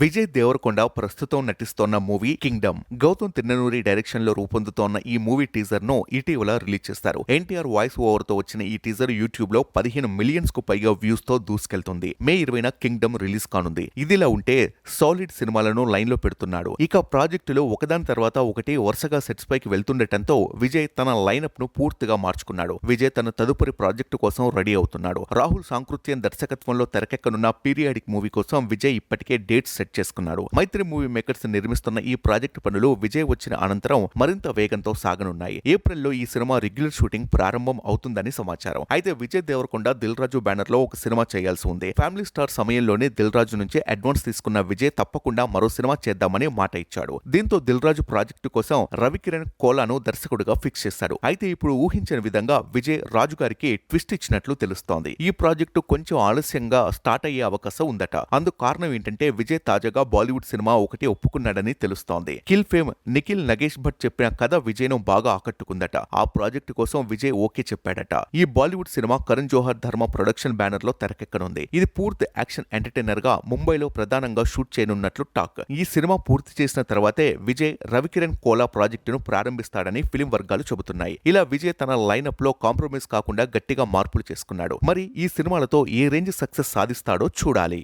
విజయ్ దేవరకొండ ప్రస్తుతం నటిస్తోన్న movie Kingdom. Gowtam Tinnanuri direction లో రూపొందుతోన్న ఈ మూవీ టీజర్ ను ఇటీవల రిలీజ్ చేస్తారు. ఎన్టీఆర్ వాయిస్ ఓవర్ తో వచ్చిన ఈ టీజర్ యూట్యూబ్ లో 15 మిలియన్స్ కు పైగా వ్యూస్ తో దూసుకెళ్తుంది. మే 20న కింగ్డమ్ రిలీజ్ కానుంది. ఇదిలా ఉంటే సాలిడ్ సినిమాలను లైన్ లో పెడుతున్నాడు. ఇక ప్రాజెక్టులో ఒకదాని తర్వాత ఒకటి వరుసగా సెట్స్ పైకి వెళ్తుండటంతో విజయ్ తన లైనప్ ను పూర్తిగా మార్చుకున్నాడు. విజయ్ తన తదుపరి ప్రాజెక్టు కోసం రెడీ అవుతున్నాడు. రాహుల్ సాంకృత్యం దర్శకత్వంలో తెరకెక్కనున్న పీరియాడిక్ మూవీ కోసం విజయ్ ఇప్పటికే డేట్స్ సెట్ చేసుకున్నాడు. మైత్రి మూవీ మేకర్స్ నిర్మిస్తున్న ఈ ప్రాజెక్టు పనులు విజయ్ వచ్చిన అనంతరం మరింత వేగంతో సాగనున్నాయి. ఏప్రిల్లో ఈ సినిమా రెగ్యులర్ షూటింగ్ ప్రారంభం అవుతుందని సమాచారం. అయితే విజయ్ దేవరకొండ దిల్ రాజు బ్యానర్ లో ఒక సినిమా చేయాల్సి ఉంది. ఫ్యామిలీ స్టార్ సమయంలోనే దిల్ రాజు నుంచి అడ్వాన్స్ తీసుకున్న విజయ్ తప్పకుండా మరో సినిమా చేద్దామని మాట ఇచ్చాడు. దీంతో దిల్ రాజు ప్రాజెక్టు కోసం రవికిరణ్ కోలాను దర్శకుడిగా ఫిక్స్ చేశాడు. అయితే ఇప్పుడు ఊహించిన విధంగా విజయ్ రాజు గారికి ట్విస్ట్ ఇచ్చినట్లు తెలుస్తోంది. ఈ ప్రాజెక్టు కొంచెం ఆలస్యంగా స్టార్ట్ అయ్యే అవకాశం ఉందట. అందుకు కారణం ఏంటంటే విజయ్ తాజాగా బాలీవుడ్ సినిమా ఒకటి ఒప్పుకున్నాడని తెలుస్తోంది. కిల్ ఫేమ్ నిఖిల్ నగేష్ భట్ చెప్పిన కథ విజయ్ ను బాగా ఆకట్టుకుందట. ఆ ప్రాజెక్టు కోసం విజయ్ ఓకే చెప్పాడట. ఈ బాలీవుడ్ సినిమా కరణ్ జోహర్ ధర్మ ప్రొడక్షన్ బ్యానర్ లో తెరకెక్కనుంది. ఇది పూర్తి యాక్షన్ ఎంటర్టైనర్ గా ముంబైలో ప్రధానంగా షూట్ చేయనున్నట్లు టాక్. ఈ సినిమా పూర్తి చేసిన తర్వాతే విజయ్ రవికిరణ్ కోలా ప్రాజెక్టును ప్రారంభిస్తాడని ఫిలిం వర్గాలు చెబుతున్నాయి. ఇలా విజయ్ తన లైనప్ లో కాంప్రమైజ్ కాకుండా గట్టిగా మార్పులు చేసుకున్నాడు. మరి ఈ సినిమాలతో ఏ రేంజ్ సక్సెస్ సాధిస్తాడో చూడాలి.